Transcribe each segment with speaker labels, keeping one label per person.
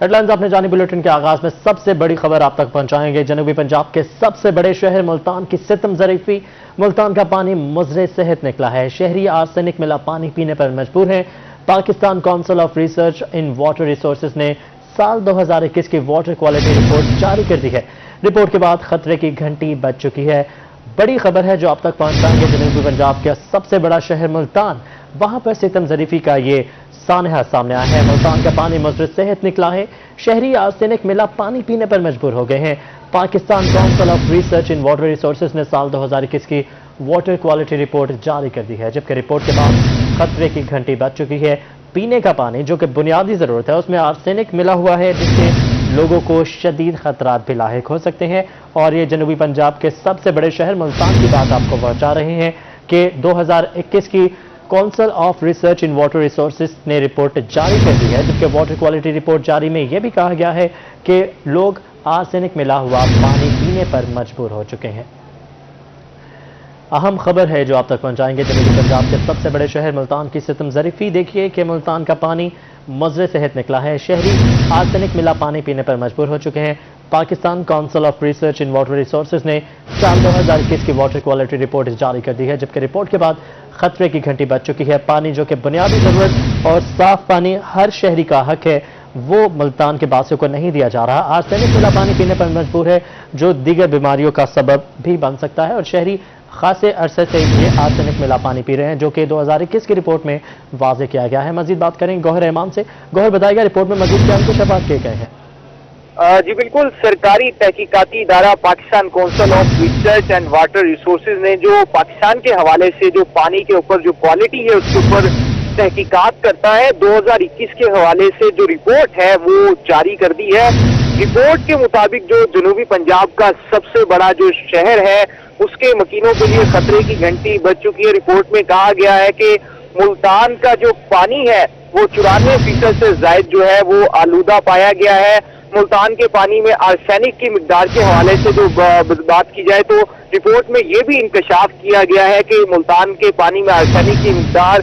Speaker 1: Headlines आपने जानी bulletin के आगाज में सबसे बड़ी खबर आप तक पहुंचाएंगे। जनूबी पंजाब के सबसे बड़े शहर मुल्तान की सितम ज़रीफी। मुल्तान का पानी मुज़रे सेहत निकला है। शहरी आर्सेनिक मिला पानी पीने पर मजबूर हैं। Pakistan council of research in water resources ने साल 2021 की वाटर क्वालिटी रिपोर्ट जारी कर दी है। रिपोर्ट के बाद खतरे की घंटी बज चुकी है। बड़ी खबर है जो आप तक पहुंचाएंगे। जनूबी पंजाब का सबसे बड़ा शहर मुल्तान, वहां पर सितम ज़रीफी का ये सानहा सामने आया है। मुल्तान का पानी मुज़रे सेहत निकला है। शहरी आर्सेनिक मिला पानी पीने पर मजबूर हो गए हैं। Pakistan council of research in water resources ने साल 2021 की वाटर क्वालिटी रिपोर्ट जारी कर दी है, जबकि रिपोर्ट के बाद खतरे की घंटी बज चुकी है। पीने का पानी जो कि बुनियादी जरूरत है उसमें आर्सेनिक मिला हुआ है, जिससे लोगों को शदीद खतरात भी लाहिक हो सकते हैं। और ये जनूबी पंजाब के सबसे बड़े शहर मुल्तान की बात आपको पहुंचा रहे हैं कि 2021 की council of research in water resources ने रिपोर्ट जारी कर दी है, जबकि वाटर क्वालिटी रिपोर्ट जारी में यह भी कहा गया है कि लोग आर्सेनिक मिला हुआ पानी पीने पर मजबूर हो चुके हैं। अहम खबर है जो आप तक पहुंचाएंगे। जनूबी पंजाब के सबसे बड़े शहर मुल्तान की सितम ज़रीफी। देखिए कि मुल्तान का पानी मुज़रे सेहत निकला है। शहरी आर्सेनिक मिला पानी पीने पर मजबूर हो चुके हैं। Pakistan council of research in water resources ने साल 2021 की वाटर क्वालिटी रिपोर्ट जारी कर दी है, जबकि रिपोर्ट के बाद खतरे की घंटी बज चुकी है। पानी जो कि बुनियादी जरूरत और साफ पानी हर शहरी का हक है, वो मुल्तान के बासियों को नहीं दिया जा रहा। आर्सेनिक मिला पानी पीने पर मजबूर है, जो दीगर बीमारियों का सबब भी बन सकता है। और शहरी खासे अरसे से ये आर्सेनिक मिला पानी पी रहे हैं, जो कि 2021 की रिपोर्ट में वाज़ेह किया गया है। मजीद बात करेंगे गौहर रहमान से। गौहर, बताएगा रिपोर्ट में मजीद क्या इंकशाफात किए गए हैं?
Speaker 2: जी बिल्कुल, सरकारी तहकीकाती इदारा Pakistan council of research and water resources ने जो पाकिस्तान के हवाले से जो पानी के ऊपर जो क्वालिटी है उसके ऊपर तहकीकात करता है, 2021 के हवाले से जो रिपोर्ट है वो जारी कर दी है। रिपोर्ट के मुताबिक जो जनूबी पंजाब का सबसे बड़ा जो शहर है उसके मकीनों के लिए खतरे की घंटी बज चुकी है। रिपोर्ट में कहा गया है कि मुल्तान का जो पानी है वो 94% से ज्यादा जो है वो आलूदा पाया गया है। मुल्तान के पानी में आर्सेनिक की मिकदार के हवाले से जो बात की जाए तो रिपोर्ट में ये भी इंकशाफ किया गया है कि मुल्तान के पानी में आर्सेनिक की मिकदार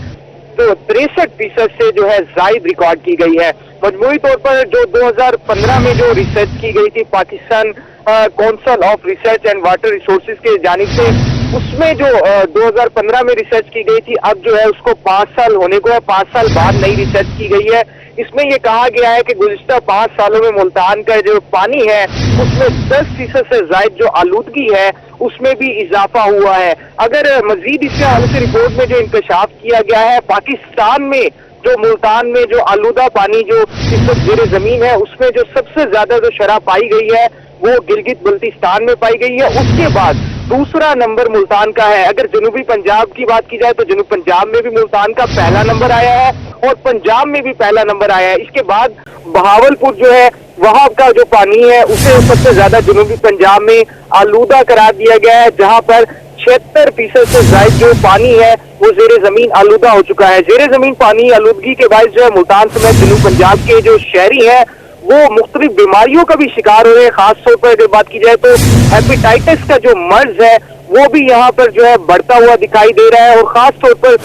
Speaker 2: तो 63% से जो है जायद रिकॉर्ड की गई है। मजमूई तौर पर जो 2015 में जो रिसर्च की गई थी Pakistan council of research and water resources के जानिब से, उसमें जो 2015 में रिसर्च की गई थी, अब जो है उसको 5 साल होने को है। 5 साल बाद नई रिसर्च की गई है। इसमें यह कहा गया है कि गुज़िश्ता 5 सालों में मुल्तान का जो पानी है उसमें 10% से ज्यादा जो आलूदगी है उसमें भी इजाफा हुआ है। अगर मजीद इसके हवाले से रिपोर्ट में जो इंकशाफ किया गया है, पाकिस्तान में जो मुल्तान में जो आलूदा पानी जो इस वक्त ज़ेरे जमीन है उसमें जो सबसे ज्यादा जो शरह पाई गई है वो गिलगित बल्तिस्तान में पाई गई है। उसके बाद दूसरा नंबर मुल्तान का है। अगर जनूबी पंजाब की बात की जाए तो जनूबी पंजाब में भी मुल्तान का पहला नंबर आया है और पंजाब में भी पहला नंबर आया है। इसके बाद बहावलपुर जो है वहां का जो पानी है उसे सबसे ज्यादा जनूबी पंजाब में आलूदा करार दिया गया है, जहां पर 76% से ज्यादा जो पानी है वो जेरे जमीन आलूदा हो चुका है। जेरे जमीन पानी आलूदगी के बायस जो है मुल्तान समेत जनूबी पंजाब के जो शहरी हैं वो मुख्तलिफ बीमारियों का भी शिकार हो रहे हैं। खास तौर पर अगर बात की जाए तो हेपेटाइटिस का जो मर्ज है वो भी यहाँ पर जो है बढ़ता हुआ दिखाई दे रहा है। और खास तौर पर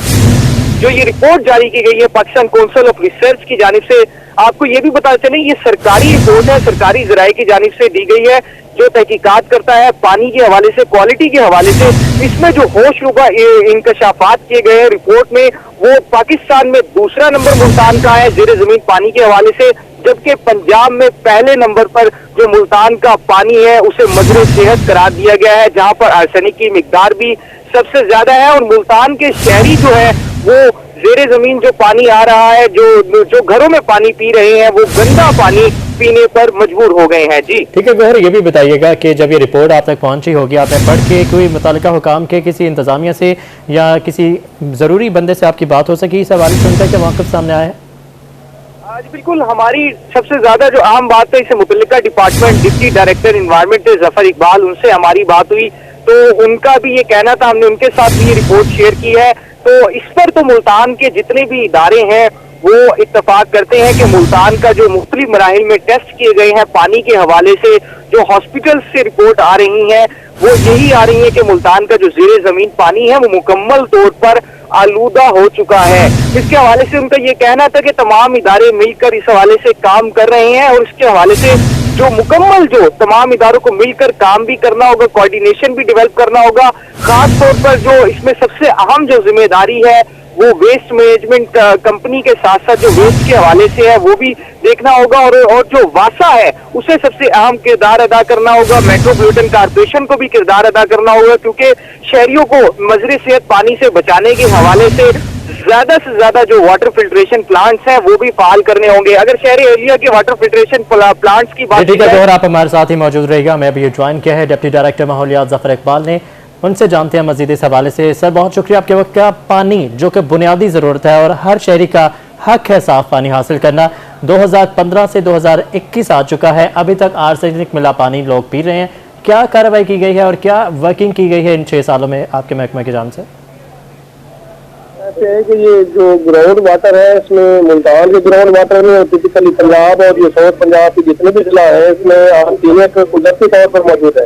Speaker 2: जो ये रिपोर्ट जारी की गई है पाकिस्तान काउंसिल ऑफ रिसर्च की जानिब से, आपको ये भी बता चले ये सरकारी रिपोर्ट है, सरकारी जराये की जानिब से दी गई है, जो तहकीकात करता है पानी के हवाले से, क्वालिटी के हवाले से। इसमें जो होशरुबा इंकशाफात किए गए हैं रिपोर्ट में, वो पाकिस्तान में दूसरा नंबर मुल्तान का है जेरे जमीन पानी के हवाले से, जबकि पंजाब में पहले नंबर पर जो मुल्तान का पानी है उसे मजरे सेहत करार दिया गया है, जहां पर आर्सेनिक की मिकदार भी सबसे ज्यादा है। और मुल्तान के शहरी जो है वो जेरे जमीन जो पानी आ रहा है, जो घरों में पानी पी रहे हैं, वो गंदा पानी पीने पर मजबूर हो गए हैं। जी
Speaker 1: ठीक है गौहर, ये भी बताइएगा कि जब ये रिपोर्ट आप तक पहुंची होगी, आपने पढ़ के कोई मुतल्लिका हुकाम के किसी इंतजामिया से या किसी जरूरी बंदे से आपकी बात हो सकी, इस हवाले से उनका क्या मौक़िफ़ सामने आया है?
Speaker 2: आज बिल्कुल हमारी सबसे ज्यादा जो अहम बात है इससे मुतल्लिका department deputy director environment Zafar Iqbal, उनसे हमारी बात हुई तो उनका भी ये कहना था, हमने उनके साथ भी ये रिपोर्ट शेयर की है। तो इस पर तो मुल्तान के जितने भी इदारे हैं वो इत्तफाक करते हैं कि मुल्तान का जो मुख्तलिफ मराहिल में टेस्ट किए गए हैं पानी के हवाले से, जो हॉस्पिटल से रिपोर्ट आ रही हैं वो यही आ रही है कि मुल्तान का जो ज़ेरे ज़मीन पानी है वो मुकम्मल तौर पर आलूदा हो चुका है। इसके हवाले से उनका ये कहना था कि तमाम इदारे मिलकर इस हवाले से काम कर रहे हैं और इसके हवाले से जो मुकम्मल जो तमाम इदारों को मिलकर काम भी करना होगा, कोऑर्डिनेशन भी डेवलप करना होगा। खास तौर पर जो इसमें सबसे अहम जो जिम्मेदारी है वो वेस्ट मैनेजमेंट कंपनी के साथ साथ जो वेस्ट के हवाले से है वो भी देखना होगा और जो वासा है उसे सबसे अहम किरदार अदा करना होगा। मेट्रोपॉलिटन कॉर्पोरेशन को भी किरदार अदा करना होगा, क्योंकि शहरियों को मजरे सेहत पानी से बचाने के हवाले से ज्यादा जो वाटर फिल्ट्रेशन प्लांट्स हैं वो भी फाल करने होंगे। अगर शहरी एरिया के वाटर फिल्ट्रेशन प्लांट्स की बात
Speaker 1: की आप हमारे साथ ही मौजूद रहेगा। मैं अभी ज्वाइन किया है डिप्टी डायरेक्टर माहौलियात जफर इकबाल ने, उनसे जानते हैं मजीद इस हवाले से। सर बहुत शुक्रिया आपके वक्त का। पानी जो कि बुनियादी ज़रूरत है और हर शहरी का हक है साफ पानी हासिल करना, 2015 से 2021 आ चुका है, अभी तक आर्सेनिक मिला पानी लोग पी रहे हैं। क्या कार्रवाई की गई है और क्या वर्किंग की गई है इन 6 सालों में आपके महकमे की जानिब से?
Speaker 3: ऐसे है कि ये जो ग्राउंड वाटर है इसमें मुल्तान के ग्राउंड वाटर में टिपिकली पंजाब और ये साउथ पंजाब के जितने भी जिला है इसमें आर्सेनिक कुदरती तौर पर मौजूद है।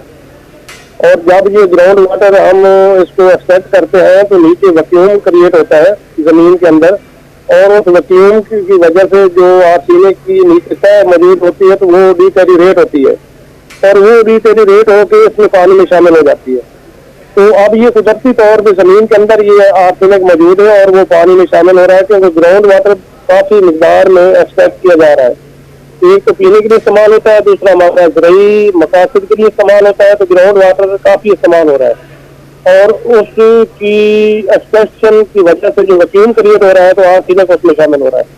Speaker 3: और जब ये ग्राउंड वाटर हम इसको एक्सट्रैक्ट करते हैं तो नीचे वैक्यूम क्रिएट होता है जमीन के अंदर, और उस वैक्यूम की वजह से जो आर्सेनिक की नीचे तह मौजूद होती है तो वो डिटेरियोरेट होती है और वो डिटेरियोरेट होकर इसमें पानी में शामिल हो जाती है। तो अब ये कुदरती तौर पर जमीन के अंदर ये आर्सेनिक मौजूद है और वो पानी में शामिल हो रहा है, क्योंकि ग्राउंड वाटर काफी मिकदार में एक्सट्रैक्ट किया जा रहा है। एक तो पीने के लिए इस्तेमाल होता है, दूसरा हमारा ज़रूरी मकासद के लिए इस्तेमाल होता है, तो ग्राउंड वाटर काफी इस्तेमाल हो रहा है और उसकी एक्सट्रैक्शन की वजह से जो वैक्यूम क्रिएट हो रहा है तो आर्सेनिक उसमें शामिल हो रहा है।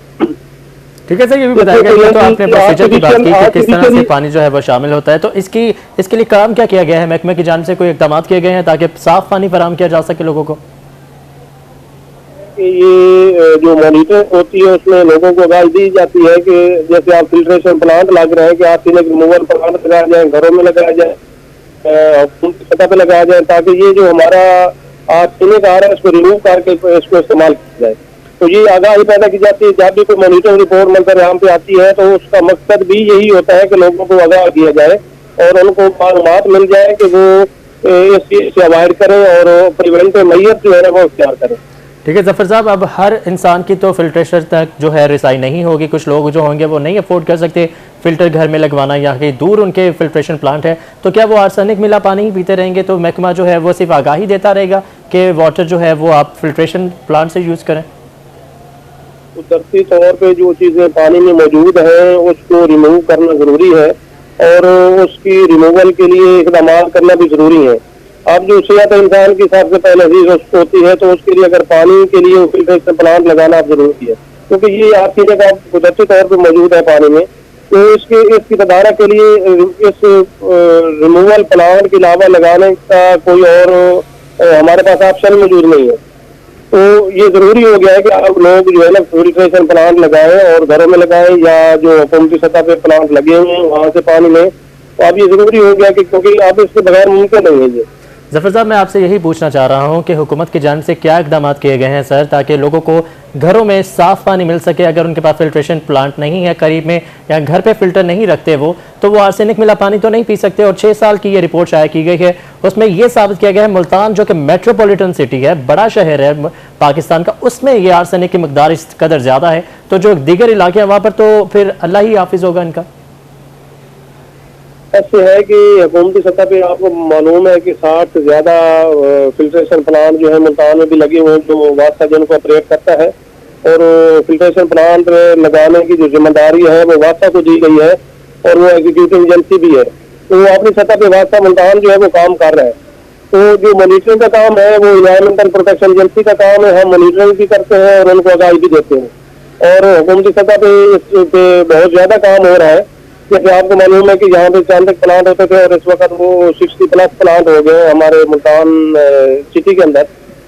Speaker 1: ठीक है सर, ये भी बताइएगा कि तो आपने प्रोसीजर की बात की कि किस तरह से पानी जो है वो शामिल होता है, तो इसके लिए काम क्या किया गया है? महकमे की जानिब से कोई इक़दाम किए गए हैं ताकि साफ पानी फराहम किया जा सके लोगों को?
Speaker 3: ये जो मॉनिटरिंग होती है उसमें लोगों को आगाही दी जाती है कि जैसे आप फिल्ट्रेशन प्लांट लग रहे हैं कि आर्सेनिक रिमूवल प्लांट लगाया जाए, घरों में लगाया जाए, सतह पे लगाया जाए, ताकि ये जो हमारा आर्सेनिक आ रहा है इसको रिमूव करके इसको इस्तेमाल किया जाए। तो ये आगाही पैदा की जाती है। जब भी कोई मॉनिटरिंग रिपोर्ट मंजर आम पे आती है तो उसका मकसद भी यही होता है कि लोगों को आगाह किया जाए और उनको मालूमात मिल जाए कि वो इस चीज से अवॉइड करें और प्रिवेंटिव मेजर जो है वो इख्तियार करें।
Speaker 1: ठीक है जफर साहब, अब हर इंसान की तो फिल्ट्रेशन तक जो है रिसाई नहीं होगी, कुछ लोग जो होंगे वो नहीं अफोर्ड कर सकते फिल्टर घर में लगवाना या कहीं दूर उनके फिल्ट्रेशन प्लांट है, तो क्या वो आर्सेनिक मिला पानी ही पीते रहेंगे? तो महकमा जो है वो सिर्फ आगाही देता रहेगा कि वाटर जो है वो आप फिल्ट्रेशन प्लांट से यूज़ करें?
Speaker 3: कुदरती तौर पे जो चीज़ें पानी में मौजूद हैं उसको रिमूव करना ज़रूरी है और उसकी रिमूवल के लिए इक़दाम करना भी ज़रूरी है। अब जो सेहत इंसान की सबसे पहले अजीज होती है तो उसके लिए अगर पानी के लिए फिल्ट्रेशन प्लांट लगाना जरूरी है, क्योंकि ये आपकी जगह कुदरती तौर पर मौजूद है पानी में, तो इसकी तदारक के लिए इस रिमूवल प्लांट के अलावा लगाने का कोई और हमारे पास ऑप्शन मौजूद नहीं है। तो ये जरूरी हो गया है कि आप लोग जो है ना फिल्ट्रेशन प्लांट लगाएं और घरों में लगाएं या जो हुकूमती सतह पे प्लांट लगे हुए हैं वहाँ से पानी लें। तो अब ये जरूरी हो गया कि क्योंकि अब इसके बगैर मुमकिन नहीं है। ये
Speaker 1: जफर साहब, मैं आपसे यही पूछना चाह रहा हूं कि हुकूमत की जानिब से क्या इक़दाम किए गए हैं सर, ताकि लोगों को घरों में साफ़ पानी मिल सके? अगर उनके पास फिल्ट्रेशन प्लांट नहीं है करीब में या घर पे फिल्टर नहीं रखते वो, तो वो आर्सेनिक मिला पानी तो नहीं पी सकते। और 6 साल की ये रिपोर्ट शाया की गई है, उसमें ये साबित किया गया है मुल्तान जो कि मेट्रोपॉलिटन सिटी है, बड़ा शहर है पाकिस्तान का, उसमें ये आर्सेनिक की मकदार इस कदर ज़्यादा है, तो जो दीगर इलाके हैं वहाँ पर तो फिर अल्लाह ही हाफिज होगा इनका।
Speaker 3: ऐसे है कि हुकूमती सतह पे आपको मालूम है कि 60 से ज्यादा फिल्ट्रेशन प्लांट जो है मुल्तान में भी लगे हुए हैं जो वास्ता जिनको ऑपरेट करता है, और फिल्ट्रेशन प्लांट लगाने की जो जिम्मेदारी है वो वास्ता को दी गई है और वो एग्जीक्यूटिव एजेंसी भी है, तो वो अपनी सतह पे वास्ता मुल्तान जो है वो काम कर रहा है। तो जो मॉनिटरिंग का काम है वो एनवायरमेंटल प्रोटेक्शन एजेंसी का काम है, हम मॉनिटरिंग भी करते हैं और उनको आगाही भी देते हैं और हुकूमती सतह पे इस पे बहुत ज्यादा काम हो रहा है। जैसे आपको मालूम है कि यहाँ पे 40 प्लांट होते थे और इस वक्त वो 60+ प्लांट हो गए हमारे मुल्तान सिटी के अंदर,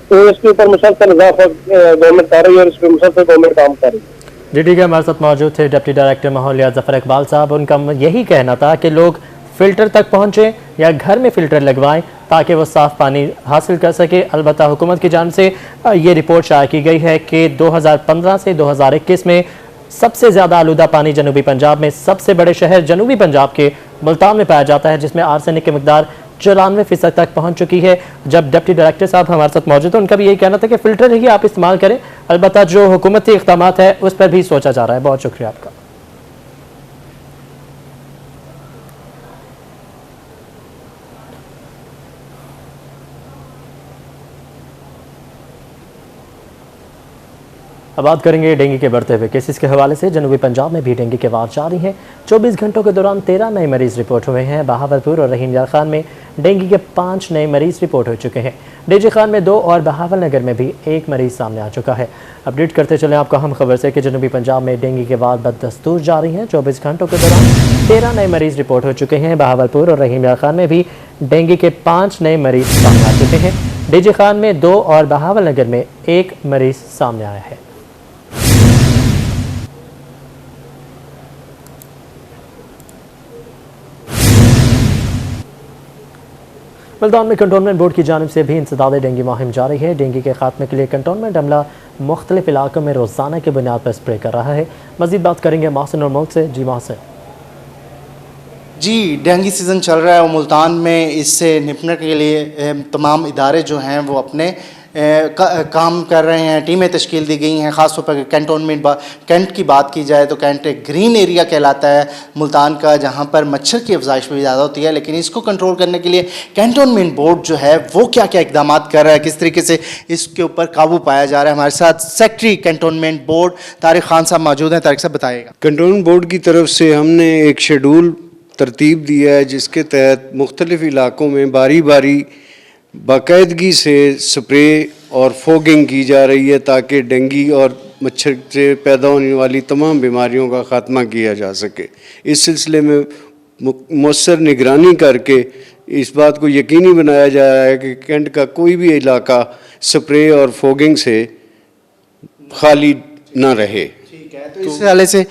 Speaker 3: तो इसके ऊपर मुसलसल इजाफा गवर्नमेंट कर रही है और इस पर मुसलसल गवर्नमेंट काम कर रही है।
Speaker 1: जी ठीक है, हमारे साथ मौजूद थे डिप्टी डायरेक्टर माहौलियात जफर इकबाल साहब। उनका यही कहना था कि लोग फिल्टर तक पहुँचें या घर में फिल्टर लगवाएं ताकि वो साफ़ पानी हासिल कर सके। अलबत्ता हुकूमत की जानिब से ये रिपोर्ट शाया की गई है कि 2015 से 2021 में सबसे ज़्यादा आलूदा पानी जनूबी पंजाब में सबसे बड़े शहर जनूबी पंजाब के मुल्तान में पाया जाता है, जिसमें आर्सेनिक की मकदार 94% तक पहुंच चुकी है। जब डिप्टी डायरेक्टर साहब हमारे साथ मौजूद हैं, उनका भी यही कहना था कि फिल्टर ही आप इस्तेमाल करें, अलबत्ता जो हुकूमती इक़दामात है उस पर भी सोचा जा रहा है। बहुत शुक्रिया आपका। अब बात करेंगे डेंगू के बढ़ते हुए केसेस के हवाले से। जनूबी पंजाब में भी डेंगू के वार जारी हैं। 24 घंटों के दौरान 13 नए मरीज रिपोर्ट हुए हैं। बहावलपुर और रहीम यार खान में डेंगू के 5 नए मरीज रिपोर्ट हो चुके हैं। डीजे खान में 2 और बहावल नगर में भी 1 मरीज सामने आ चुका है। अपडेट करते चले आपको हम खबर से कि जनूबी पंजाब में डेंगू के वार बदस्तूर जारी हैं। 24 घंटों के दौरान 13 नए मरीज रिपोर्ट हो चुके हैं। बहावलपुर और रहीम यार खान में भी डेंगू के 5 नए मरीज सामने आ चुके हैं। डीजे खान में 2 और बहावल नगर में 1 मरीज सामने आया है। मुल्तान में कंटोनमेंट बोर्ड की जानिब से भी इंसदाद डेंगू मुहिम जारी है। डेंगू के खात्मे के लिए कंटोनमेंट अमला मुख्तलिफ इलाकों में रोज़ाना की बुनियाद पर स्प्रे कर रहा है। मज़ीद बात करेंगे मोहसिन और मुल्क से। जी मोहसिन।
Speaker 4: जी, डेंगू सीज़न चल रहा है और मुल्तान में इससे निपटने के लिए तमाम इदारे जो हैं वो अपने काम कर रहे हैं। टीमें तश्कील दी गई हैं। ख़ास तौर पर कैंट की बात की जाए तो कैंट एक ग्रीन एरिया कहलाता है मुल्तान का, जहां पर मच्छर की अफजाइश भी ज़्यादा होती है। लेकिन इसको कंट्रोल करने के लिए कैंटोनमेंट बोर्ड जो है वो क्या क्या इकदाम कर रहा है, किस तरीके से इसके ऊपर काबू पाया जा रहा है। हमारे साथ secretary cantonment board Tariq Khan साहब मौजूद हैं। तारिक साहब बताइएगा।
Speaker 5: कंटोनमेंट बोर्ड की तरफ से हमने एक शेड्यूल तरतीब दिया है जिसके तहत मुख्तलिफ इलाकों में बारी बारी बाकायदगी से स्प्रे और फोगिंग की जा रही है ताकि डेंगू और मच्छर से पैदा होने वाली तमाम बीमारियों का ख़ात्मा किया जा सके। इस सिलसिले में मौसर निगरानी करके इस बात को यकीनी बनाया जा रहा है कि कैंट का कोई भी इलाका स्प्रे और फोगिंग से खाली ना रहे।
Speaker 4: तो इस हवाले से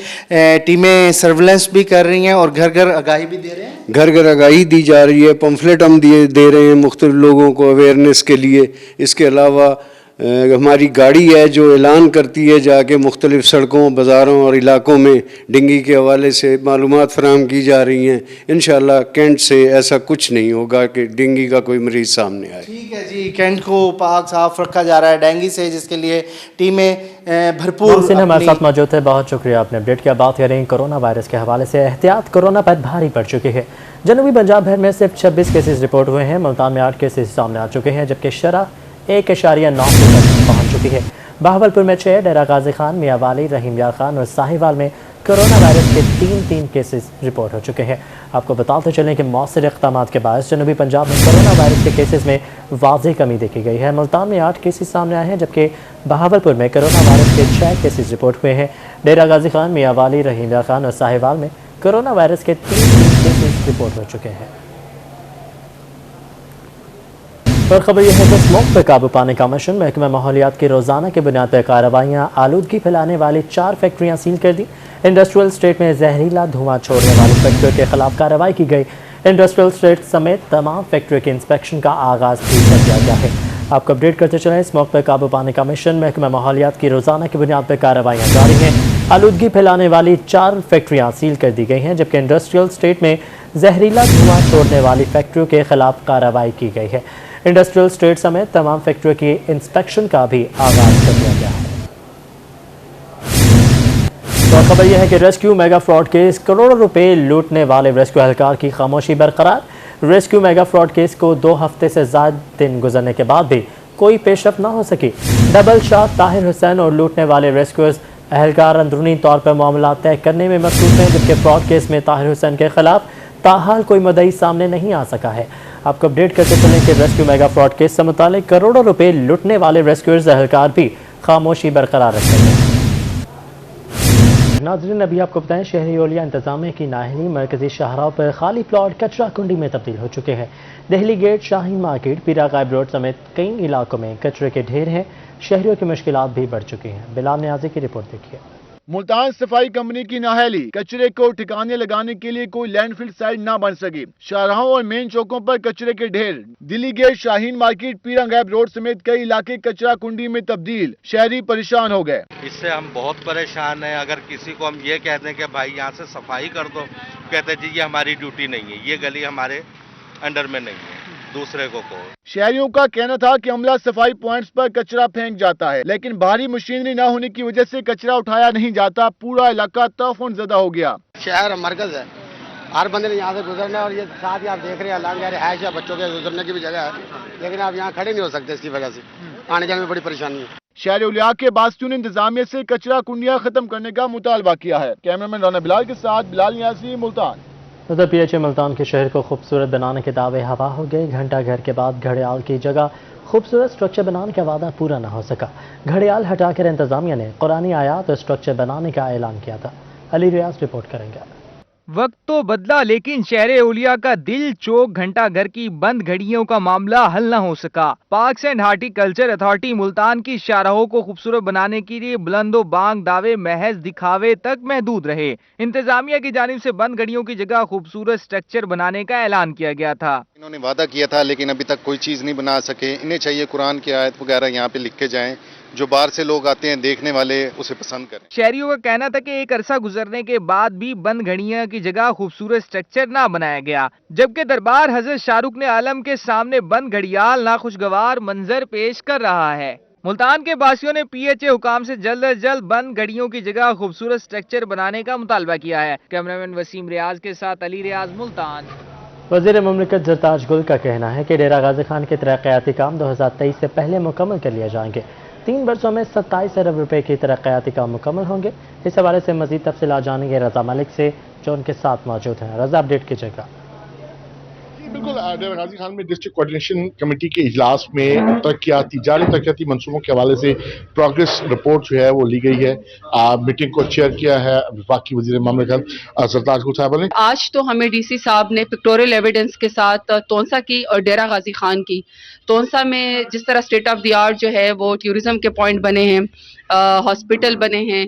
Speaker 4: टीमें सर्विलेंस भी कर रही हैं और घर घर आगाही भी दे रहे हैं।
Speaker 5: घर घर आगाही दी जा रही है, पम्फलेट हम दे रहे हैं मुख्तलिफ लोगों को अवेयरनेस के लिए। इसके अलावा हमारी गाड़ी है जो ऐलान करती है जाके मुख्तलिफ सड़कों, बाज़ारों और इलाकों में डेंगू के हवाले से मालूमात फराहम की जा रही हैं। इंशाअल्लाह कैंट से ऐसा कुछ नहीं होगा कि डेंगू का कोई मरीज़ सामने आए।
Speaker 4: ठीक है जी, कैंट को पाक साफ रखा जा रहा है डेंगू से, जिसके लिए टीमें भरपूर
Speaker 1: हमारे साथ मौजूद है। बहुत शुक्रिया आपने अपडेट किया। बात करें कोरोना वायरस के हवाले से। एहतियात कोरोना पर भारी पड़ चुकी है। जनूबी पंजाब भर में सिर्फ 26 केसेस रिपोर्ट हुए हैं। मुल्तान में 8 केसेस सामने आ चुके हैं, जबकि शरह 1.9 तक पहुँच चुकी है। बहावलपुर में 6, डेरा गाजी खान, मियाँवाली, रहीम यार खान और साहिवाल में कोरोना वायरस के 3 केसेस रिपोर्ट हो चुके हैं। आपको बताते चलें कि मौसर इक़दाम के बायस जनूबी पंजाब में कोरोना वायरस के केसेस में वाज़ेह कमी देखी गई है। मुल्तान में 8 केसेस सामने आए हैं, जबकि बहावलपुर में कोरोना वायरस के 6 केसेस रिपोर्ट हुए हैं। डेरा गाजी खान, मियाँवाली, रहीम यार खान और साहिवाल में कोरोना वायरस के 3 केसेस रिपोर्ट हो चुके हैं। और खबर यह है कि स्मोक पर काबू पाने का मिशन। महकमा माहौलियात की रोज़ाना की बुनियाद पर कार्रवाइयाँ। आलूदगी फैलाने वाली 4 फैक्ट्रियाँ सील कर दी। इंडस्ट्रियल स्टेट में जहरीला धुआं छोड़ने वाली फैक्ट्रियों के खिलाफ कार्रवाई की गई। इंडस्ट्रियल स्टेट समेत तमाम फैक्ट्रियों के इंस्पेक्शन का आगाज़ भी कर दिया गया है। आपको अपडेट करते चलें। स्मोक पर काबू पाने का मिशन। महकमा माहौलियात की रोज़ाना की बुनियाद पर कार्रवाइयाँ जारी हैं। आलूदगी फैलाने वाली 4 फैक्ट्रियाँ सील कर दी गई हैं, जबकि इंडस्ट्रियल स्टेट में जहरीला धुआं छोड़ने वाली फैक्ट्रियों के खिलाफ कार्रवाई की गई है। इंडस्ट्रियल स्टेट समेत तमाम फैक्ट्रियों की इंस्पेक्शन का भी आगाज कर दिया गया है। तो खबर यह है कि रेस्क्यू मेगा फ्रॉड केस। करोड़ों रुपए लूटने वाले रेस्क्यू एहलकार की खामोशी बरकरार। रेस्क्यू मेगा फ्रॉड केस को 2 हफ्ते से ज़्यादा दिन गुजरने के बाद भी कोई पेशरफ न हो सकी। डबल शाह ताहिर हुसैन और लूटने वाले रेस्क्यूअर्स एहलकार अंदरूनी तौर पर मामला तय करने में मसरूफ हैं, जबकि फ्रॉड केस में ताहिर हुसैन के खिलाफ ताहाल कोई मुद्दई सामने नहीं आ सका है। आपको अपडेट करते चलें कि रेस्क्यू मेगा फ्रॉड केस से मुतालिक करोड़ों रुपए लूटने वाले रेस्क्यूअर्स एहलकार भी खामोशी बरकरार रखते हैं। नाज़रीन, अभी आपको बताएं शहरी ओलिया इंतजामिया की नाहली मरकजी शाहराह पर खाली प्लॉट कचरा कुंडी में तब्दील हो चुके हैं। दिल्ली गेट, शाहीन मार्केट, पीरा गायब रोड समेत कई इलाकों में कचरे के ढेर हैं। शहरियों की मुश्किलात भी बढ़ चुकी हैं। बिलाल नियाज़ी की रिपोर्ट देखिए।
Speaker 6: मुल्तान सफाई कंपनी की नाहली कचरे को ठिकाने लगाने के लिए कोई लैंडफिल साइट ना बन सकी। शाहराहों और मेन चौकों पर कचरे के ढेर। दिल्ली गेट, शाहीन मार्केट, पीरा गायब रोड समेत कई इलाके कचरा कुंडी में तब्दील। शहरी परेशान हो गए।
Speaker 7: इससे हम बहुत परेशान हैं। अगर किसी को हम ये कहते हैं कि भाई यहाँ से सफाई कर दो, कहते जी ये हमारी ड्यूटी नहीं है, ये गली हमारे अंडर में नहीं है। दूसरे को
Speaker 6: शहरियों का कहना था कि अमला सफाई पॉइंट्स पर कचरा फेंक जाता है, लेकिन भारी मशीनरी न होने की वजह से कचरा उठाया नहीं जाता। पूरा इलाका तूफान ज़दा हो गया।
Speaker 8: शहर मरकज है, हर बंदे ने यहाँ से गुजरना है और ये साथ ही आप देख रहे हैं अल्लाह के रिहायश है, बच्चों के गुजरने की भी जगह है, लेकिन आप यहाँ खड़े नहीं हो सकते, इसकी वजह से आने जाने में बड़ी परेशानी है।
Speaker 6: शहर उलिया के बासियों ने इंतजामिया से कचरा कुंडियाँ खत्म करने का मुतालबा किया है। कैमरामैन राना बिलाल के साथ बिलाल नियाज़ी, मुल्तान।
Speaker 1: उधर PHA मुल्तान के शहर को खूबसूरत बनाने के दावे हवा हो गए। घंटा घर के बाद घड़ियाल की जगह खूबसूरत स्ट्रक्चर बनाने का वादा पूरा न हो सका। घड़ियाल हटाकर इंतजामिया ने कुरानी आयात और स्ट्रक्चर बनाने का ऐलान किया था। अली रियाज रिपोर्ट करेंगे।
Speaker 9: वक्त तो बदला, लेकिन शहर उलिया का दिल चौक घंटा घर की बंद घड़ियों का मामला हल न हो सका। Parks and horticulture authority Multan की शाहराहों को खूबसूरत बनाने के लिए बुलंदो बांग दावे महज दिखावे तक महदूद रहे। इंतजामिया की जानिब से बंद घड़ियों की जगह खूबसूरत स्ट्रक्चर बनाने का ऐलान किया गया था।
Speaker 10: इन्होंने वादा किया था, लेकिन अभी तक कोई चीज़ नहीं बना सके। इन्हें चाहिए कुरान की आयत वगैरह यहाँ पे लिखे जाएं, जो बाहर से लोग आते हैं देखने वाले उसे पसंद करें।
Speaker 9: शहरियों का कहना था कि एक अरसा गुजरने के बाद भी बंद घड़ियां की जगह खूबसूरत स्ट्रक्चर ना बनाया गया, जबकि दरबार हजरत शाहरुख ने आलम के सामने बंद घड़ियाल नाखुशगवार मंजर पेश कर रहा है। मुल्तान के बासियों ने PHA हुकाम से जल्द अज जल्द बंद घड़ियों की जगह खूबसूरत स्ट्रक्चर बनाने का मुतालबा किया है। कैमरामैन वसीम रियाज के साथ अली रियाज, मुल्तान।
Speaker 1: वज़ीर मुमलिकत जरताज गुल का कहना है कि डेरा गाजी खान के तरक्याती काम 2023 से पहले मुकम्मल कर लिए जाएंगे। 3 वर्षों में 27 अरब रुपए की तरक्याती काम मुकम्मल होंगे। इस हवाले से मजीद तफसीलात जानेंगे रजा मलिक से, जो उनके साथ मौजूद हैं। रजा, अपडेट कीजिएगा।
Speaker 6: बिल्कुल, डेरा गाजी खान में डिस्ट्रिक्ट कोऑर्डिनेशन कमेटी के इजलास में जारी तरक्याती मंसूबों के हवाले से प्रोग्रेस रिपोर्ट जो है वो ली गई है। मीटिंग को चेयर किया है वफाकी वज़ीर मुमलिकत सरताज गुल साहब ने।
Speaker 11: आज तो हमें DC साहब ने पिक्टोरियल एविडेंस के साथ तोंसा की और डेरा गाजी खान की, तोंसा में जिस तरह स्टेट ऑफ द आर्ट जो है वो टूरिज्म के पॉइंट बने हैं, हॉस्पिटल बने हैं,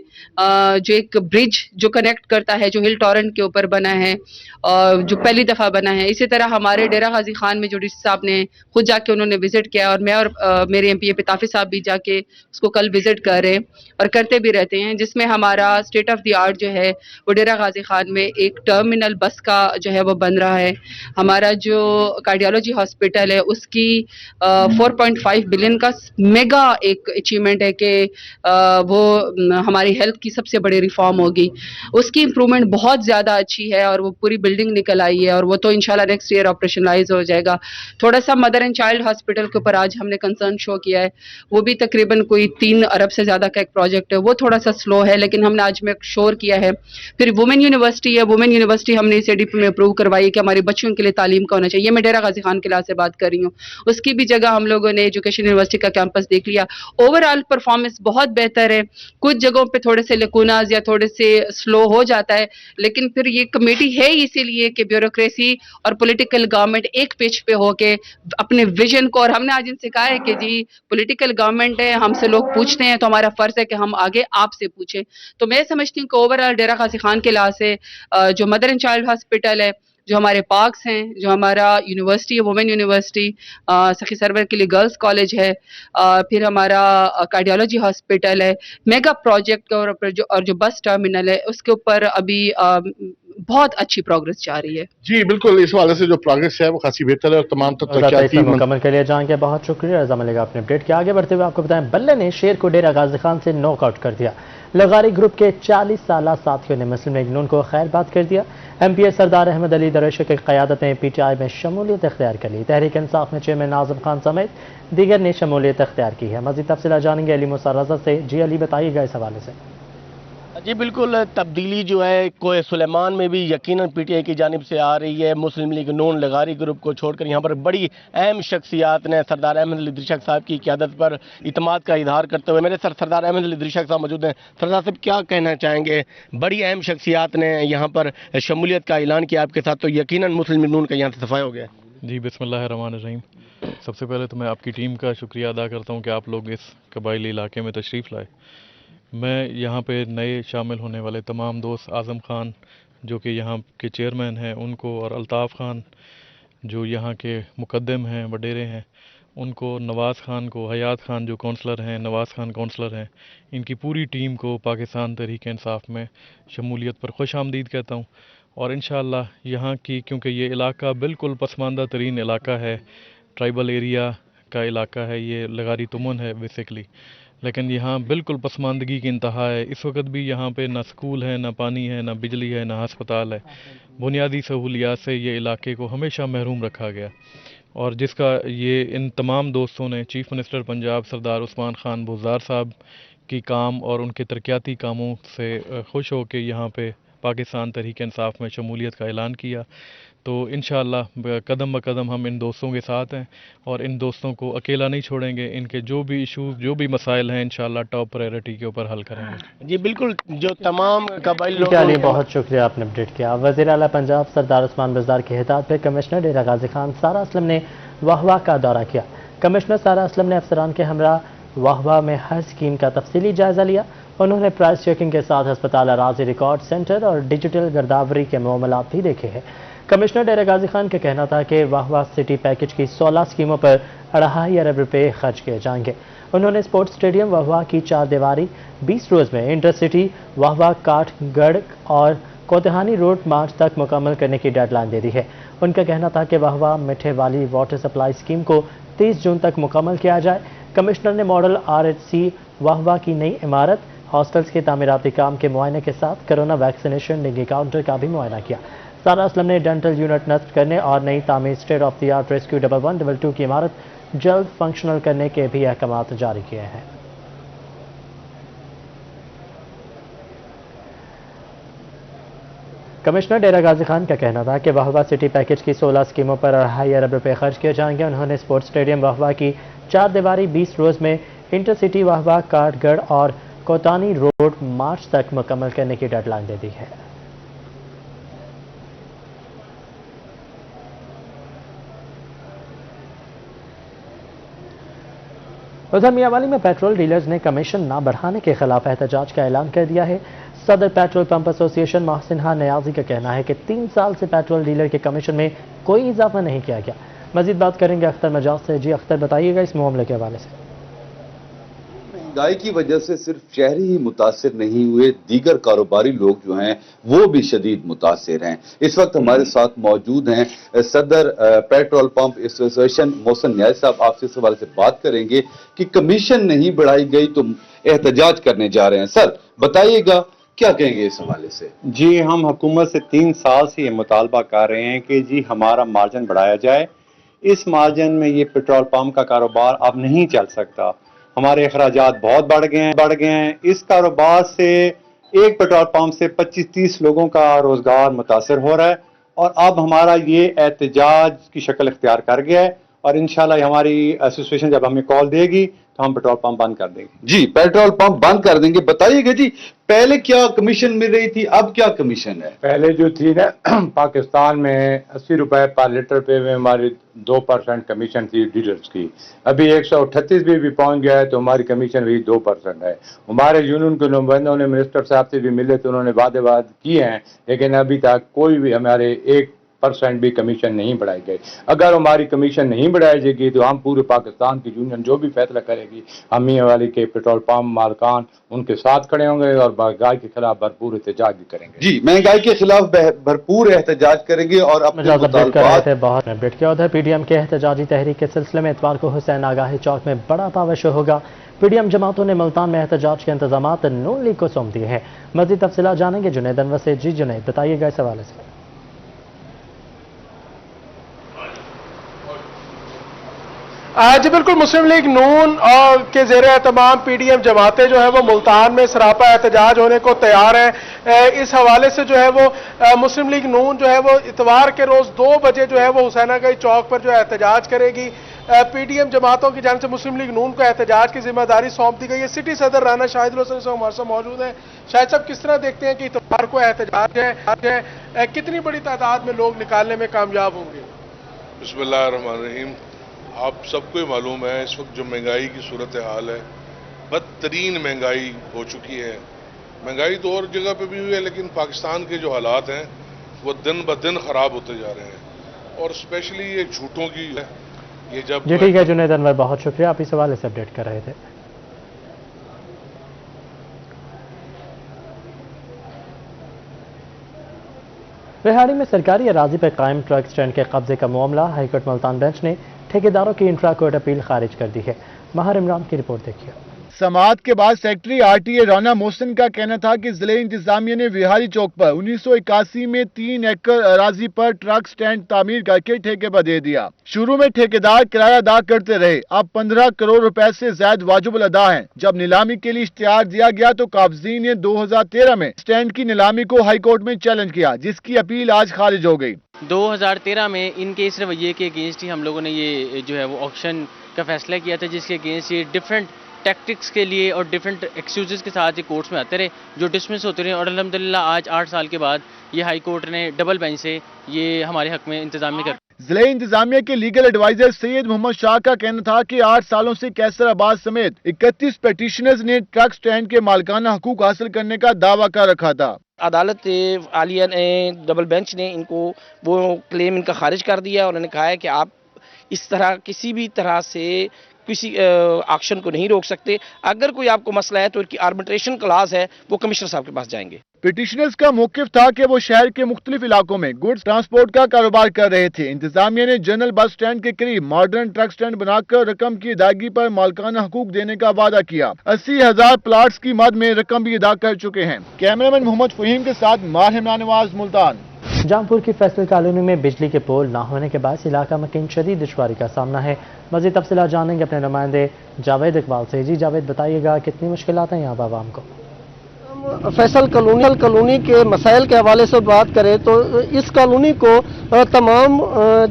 Speaker 11: जो एक ब्रिज जो कनेक्ट करता है जो हिल टॉरेंट के ऊपर बना है, जो पहली दफ़ा बना है। इसी तरह हमारे डेरा गाजी खान में जो DC साहब ने खुद जाके उन्होंने विजिट किया, और मैं और मेरे MPA पिताफी साहब भी जाके उसको कल विजिट कर रहे हैं और करते भी रहते हैं, जिसमें हमारा स्टेट ऑफ द आर्ट जो है वो डेरा गाजी खान में एक टर्मिनल बस का जो है वो बन रहा है। हमारा जो कार्डियोलॉजी हॉस्पिटल है उसकी 4.5 बिलियन का मेगा एक अचीवमेंट है कि वो हमारी हेल्थ की सबसे बड़ी रिफॉर्म होगी। उसकी इम्प्रूवमेंट बहुत ज़्यादा अच्छी है और वो पूरी बिल्डिंग निकल आई है और वो तो इंशाल्लाह नेक्स्ट ईयर ऑपरेशनलाइज हो जाएगा। थोड़ा सा मदर एंड चाइल्ड हॉस्पिटल के ऊपर आज हमने कंसर्न शो किया है, वो भी तकरीबन कोई 3 अरब से ज़्यादा का एक प्रोजेक्ट है, वो थोड़ा सा स्लो है, लेकिन हमने आज में शोर किया है। फिर वुमेन यूनिवर्सिटी है, वुमेन यूनिवर्सिटी हमने इस ADP में अप्रूव करवाई है कि हमारी बच्चियों के लिए तालीम का होना चाहिए। मैं डेरा गाजी खान किला से बात कर रही हूँ, उसकी भी जगह हम लोगों ने एजुकेशन यूनिवर्सिटी का कैंपस देख लिया। ओवरऑल परफॉर्मेंस बहुत बेहतर है। कुछ जगहों पे थोड़े से लेकुनाज या थोड़े से स्लो हो जाता है, लेकिन फिर ये कमेटी है इसीलिए कि ब्यूरोक्रेसी और पॉलिटिकल गवर्नमेंट एक पेज पे होके अपने विजन को, और हमने आज इनसे कहा है कि जी पॉलिटिकल गवर्नमेंट है, हमसे लोग पूछते हैं तो हमारा फर्ज है कि हम आगे आपसे पूछें। तो मैं समझती हूँ कि ओवरऑल डेरा गाजी खान के लिहाज से जो मदर एंड चाइल्ड हॉस्पिटल है, जो हमारे पार्क्स हैं, जो हमारा यूनिवर्सिटी है वुमेन यूनिवर्सिटी, सखी सरवर के लिए गर्ल्स कॉलेज है, फिर हमारा कार्डियोलॉजी हॉस्पिटल है, मेगा प्रोजेक्ट और जो बस टर्मिनल है उसके ऊपर अभी बहुत अच्छी प्रोग्रेस जा रही है।
Speaker 6: जी बिल्कुल, इस वाले से जो प्रोग्रेस है वो खासी बेहतर है और तमाम
Speaker 1: मुकम्मल के लिए जाएंगे। बहुत शुक्रिया रजा मलिक, आपने अपडेट किया। आगे बढ़ते हुए आपको बताएं, बल्ले ने शेर को डेरा गाजी खान से नॉकआउट कर दिया। लगारी ग्रुप के 40 साला साथियों ने मुस्लिम लीग नून को खैर बात कर दिया। MPA सरदार अहमद अली दरवेश की क़यादत में PTI में शमूलियत इख्तियार कर ली। तहरीक इंसाफ में चेयरमैन नाज़िम खान समेत दीगर ने शमूलियत इख्तियार की है। मज़ीद तफसीलात जानेंगे अली मूसा रज़ा से। जी अली, बताइएगा इस हवाले से।
Speaker 12: जी बिल्कुल, तब्दीली जो है कोए सुलेमान में भी यकीनन PTI की जानिब से आ रही है। मुस्लिम लीग नून लगारी ग्रुप को छोड़कर यहाँ पर बड़ी अहम शख्सियात ने सरदार अहमद अली दरवेश साहब की क़यादत पर इतमाद का इजहार करते हुए मेरे सरदार अहमद अली दरवेश साहब मौजूद हैं। सरदार साहब, क्या कहना चाहेंगे? बड़ी अहम शख्सियात ने यहाँ पर शमूलियत का ऐलान किया आपके साथ, तो यकीनन मुस्लिम लीग नून का यहाँ से सफाई हो गया।
Speaker 13: जी बिस्मिल्लाहिर्रहमानिर्रहीम। सबसे पहले तो मैं आपकी टीम का शुक्रिया अदा करता हूँ कि आप लोग इस कबायली इलाके में तशरीफ़ लाए। मैं यहाँ पे नए शामिल होने वाले तमाम दोस्त, आज़म खान जो कि यहाँ के चेयरमैन हैं उनको, और अल्ताफ़ खान जो यहाँ के मुकद्दम हैं, वडेरे हैं, उनको, नवाज़ खान को, हयात खान जो काउंसलर हैं, नवाज़ खान काउंसलर हैं, इनकी पूरी टीम को पाकिस्तान तहरीक इंसाफ में शमूलियत पर खुश आमदीद कहता हूँ। और इंशाअल्लाह यहाँ की, क्योंकि ये इलाका बिल्कुल पसमानदा तरीन इलाका है, ट्राइबल एरिया का इलाका है, ये लगारी तुमन है बेसिकली, लेकिन यहाँ बिल्कुल पसमानदगी की इंतहा है। इस वक्त भी यहाँ पे ना स्कूल है, ना पानी है, ना बिजली है, ना अस्पताल है। बुनियादी सहूलियात से ये इलाके को हमेशा महरूम रखा गया, और जिसका ये इन तमाम दोस्तों ने चीफ मिनिस्टर पंजाब सरदार उस्मान खान बुज़दार साहब की काम और उनके तरक्याती कामों से खुश हो के यहाँ पे पाकिस्तान तहरीक इंसाफ में शमूलियत का ऐलान किया। तो इंशाअल्लाह कदम ब कदम हम इन दोस्तों के साथ हैं और इन दोस्तों को अकेला नहीं छोड़ेंगे। इनके जो भी इशूज़, जो भी मसाइल हैं, इंशाअल्लाह टॉप प्रायोरिटी के ऊपर हल करेंगे।
Speaker 12: जी बिल्कुल, जो तमाम कबाइली
Speaker 1: इनके लिए बहुत शुक्रिया, आपने अपडेट किया। वज़ीर आला पंजाब सरदार उस्मान बुज़दार की हिदायत पर कमिश्नर डेरा गाजी खान सारा असलम ने वाहवा का दौरा किया। कमिश्नर सारा असलम ने अफसरान के हमरा वाहवा में हर स्कीम का तफसीली जायजा लिया। उन्होंने प्राइस चेकिंग के साथ अस्पताल अराजी रिकॉर्ड सेंटर और डिजिटल गिरदावरी के मामलात भी देखे हैं। कमिश्नर डेरा गाजी खान का कहना था कि वाहवा सिटी पैकेज की 16 स्कीमों पर 2.5 अरब रुपए खर्च किए जाएंगे। उन्होंने स्पोर्ट्स स्टेडियम वाहवा की 4 दीवारी 20 रोज में इंटरसिटी वाहवा काठगढ़ और कोतहानी रोड मार्च तक मुकम्मल करने की डेडलाइन दे दी है। उनका कहना था कि वाहवा मिठे वाली वाटर सप्लाई स्कीम को 30 जून तक मुकम्मल किया जाए। कमिश्नर ने मॉडल RHC वाहवा की नई इमारत, हॉस्टल्स के तामीराती काम के मुआयने के साथ कोरोना वैक्सीनेशन डेंगू काउंटर का भी मुआयना किया। सारा असलम ने डेंटल यूनिट नस्ब करने और नई तामीर state of the art rescue 1112 की इमारत जल्द फंक्शनल करने के भी अहकाम जारी किए हैं। कमिश्नर डेरा गाजी खान का कहना था कि वाहवा सिटी पैकेज की 16 स्कीमों पर 2.5 अरब रुपए खर्च किए जाएंगे। उन्होंने स्पोर्ट्स स्टेडियम वाहवा की 4 दीवारी 20 रोज में, इंटरसिटी वाहवा काठगढ़ और कोतानी रोड मार्च तक मुकम्मल करने की डेडलाइन दे दी है। उधर मियांवाली में पेट्रोल डीलर्स ने कमीशन ना बढ़ाने के खिलाफ एहतजाज का ऐलान कर दिया है। सदर petrol pump association Mohsin Niazi का कहना है कि 3 साल से पेट्रोल डीलर के कमीशन में कोई इजाफा नहीं किया गया। मजीद बात करेंगे अख्तर मजाज से। जी अख्तर, बताइएगा इस मामले के हवाले से।
Speaker 14: महंगाई की वजह से सिर्फ शहरी ही मुतासिर नहीं हुए, दीगर कारोबारी लोग जो हैं वो भी शदीद मुतासिर हैं। इस वक्त हमारे साथ मौजूद हैं सदर petrol pump association Mohsin Niazi साहब। आपसे इस हवाले से बात करेंगे कि कमीशन नहीं बढ़ाई गई तो एहतजाज करने जा रहे हैं। सर बताइएगा क्या कहेंगे इस हवाले से?
Speaker 15: जी, हम हुकूमत से 3 साल से ये मुतालबा कर रहे हैं कि जी हमारा मार्जिन बढ़ाया जाए। इस मार्जिन में ये पेट्रोल पंप का कारोबार अब नहीं चल सकता। हमारे अखराजात बहुत बढ़ गए हैं। इस कारोबार से एक पेट्रोल पंप से 25-30 लोगों का रोजगार मुतासर हो रहा है और अब हमारा ये एहतजाज की शक्ल इख्तियार कर गया है और इंशाल्लाह हमारी एसोसिएशन जब हमें कॉल देगी तो हम पेट्रोल पंप बंद कर देंगे।
Speaker 14: जी, पेट्रोल पंप बंद कर देंगे। बताइएगा जी, पहले क्या कमीशन मिल रही थी, अब क्या कमीशन है?
Speaker 16: पहले जो थी ना पाकिस्तान में 80 रुपए पर लीटर पे में हमारी 2% कमीशन थी डीलर्स की। अभी 138 भी पहुंच गया है तो हमारी कमीशन भी 2% है। हमारे यूनियन के नुमाइंदों ने मिनिस्टर साहब से भी मिले तो उन्होंने वादे किए हैं, लेकिन अभी तक कोई भी हमारे 1% भी कमीशन नहीं बढ़ाई गई। अगर हमारी कमीशन नहीं बढ़ाई जाएगी तो हम पूरे पाकिस्तान की यूनियन जो भी फैसला करेगी हम मियांवाली के पेट्रोल पंप मालकान उनके साथ खड़े होंगे और महंगाई के खिलाफ भरपूर एहतजाज भी करेंगे। जी, महंगाई के खिलाफ भरपूर एहतजाज करेंगे और अपने
Speaker 1: बहुत अपडेट किया। उधर PDM के एहतजाजी तहरीक के सिलसिले में इतवार को हुसैन आगाही चौक में बड़ा पावर शो होगा। PDM जमातों ने मुल्तान में एहतजाज के इंतजाम नून लीग को सौंप दिए हैं। मजीद तफसीलात जानेंगे जुनैद अनवर से। जी जुनैद, बताइएगा इस हवाले से।
Speaker 17: जी बिल्कुल, मुस्लिम लीग नून और के ज़ेरे एहतमाम PDM जमातें जो है वो मुल्तान में सरापा एहतजाज होने को तैयार हैं। इस हवाले से जो है वो मुस्लिम लीग नून जो है वो इतवार के रोज 2 बजे जो है वो हुसैनागाही चौक पर जो है एहतजाज करेगी। PDM जमातों की जानिब से मुस्लिम लीग नून को एहतजाज की जिम्मेदारी सौंप दी गई है। सिटी सदर राना शाहिद हमारे साथ मौजूद हैं। शाहिद साहब, किस तरह देखते हैं कि इतवार को एहतजाज है, कितनी बड़ी तादाद में लोग निकालने में कामयाब होंगे?
Speaker 18: बिस्मिल्लाहिर्रहमानिर्रहीम। आप सबको ही मालूम है इस वक्त जो महंगाई की सूरत हाल है, बदतरीन महंगाई हो चुकी है। महंगाई तो और जगह पे भी हुई है, लेकिन पाकिस्तान के जो हालात हैं वो दिन ब दिन खराब होते जा रहे हैं और स्पेशली ये झूठों की है। ये जब
Speaker 1: जी ठीक है जुनैद अनवर, बहुत शुक्रिया, आप इस हवाले से अपडेट कर रहे थे। रिहाड़ी में सरकारी अराजी पर कायम ट्रक स्टैंड के कब्जे का मामला हाईकोर्ट मुल्तान बेंच ने ठेकेदारों की इंट्रा कोर्ट अपील खारिज कर दी है। महार इमरान की रिपोर्ट देखिए।
Speaker 6: समाअत के बाद सेक्रेटरी आरटीए राना मोहसिन का कहना था कि जिले इंतजामिया ने विहारी चौक पर 1981 में 3 एकड़ अराजी पर ट्रक स्टैंड तामीर करके ठेके पर दे दिया। शुरू में ठेकेदार किराया अदा करते रहे, अब 15 करोड़ रुपए से ज्यादा वाजिबुल अदा है। जब नीलामी के लिए इश्तिहार दिया गया तो काबजीन ने 2013 में स्टैंड की नीलामी को हाईकोर्ट में चैलेंज किया, जिसकी अपील आज खारिज हो गई।
Speaker 19: 2013 में इनके इस रवैये के अगेंस्ट ही हम लोगों ने ये जो है वो ऑक्शन का फैसला किया था, जिसके अगेंस्ट ये डिफरेंट टैक्टिक्स के लिए और डिफरेंट एक्सक्यूजेस के साथ ये कोर्ट्स में आते रहे, जो डिसमिस होते रहे। और अल्हम्दुलिल्लाह आज 8 साल के बाद ये हाई कोर्ट ने डबल बेंच से ये हमारे हक में इंतजामी कर।
Speaker 6: जिले इंतजामिया के लीगल एडवाइजर सैयद मोहम्मद शाह का कहना था कि 8 सालों से कैसराबाद समेत 31 पेटिशनर्स ने ट्रक स्टैंड के मालिकाना हकूक हासिल करने का दावा कर रखा था।
Speaker 20: अदालत आलिया ने डबल बेंच ने इनको वो क्लेम इनका खारिज कर दिया। उन्होंने कहा है कि आप इस तरह किसी भी तरह से किसी एक्शन को नहीं रोक सकते। अगर कोई आपको मसला है तो इनकी आर्बिट्रेशन क्लास है, वो कमिश्नर साहब के पास जाएंगे।
Speaker 6: पिटिशनर्स का मौकिफ था कि वो शहर के मुख्तलिफ इलाकों में गुड्स ट्रांसपोर्ट का कारोबार कर रहे थे। इंतजामिया ने जनरल बस स्टैंड के करीब मॉडर्न ट्रक स्टैंड बनाकर रकम की अदायगी पर मालिकाना हकूक देने का वादा किया। 80,000 प्लाट्स की मद में रकम भी अदा कर चुके हैं। कैमरामैन मोहम्मद फहीम के साथ माहिर इमरान नवाज, मुल्तान।
Speaker 1: जामपुर की फैसल कॉलोनी में बिजली के पोल न होने के बाद इलाका मकीन शदीद दुश्वारी का सामना है। मज़ीद तफसीलात जानेंगे अपने नुमाइंदे जावेद इकबाल से। जी जावेद, बताइएगा कितनी मुश्किलात हैं यहाँ पर आवाम को?
Speaker 21: फैसल कॉलोनी के मसाइल के हवाले से बात करें तो इस कॉलोनी को तमाम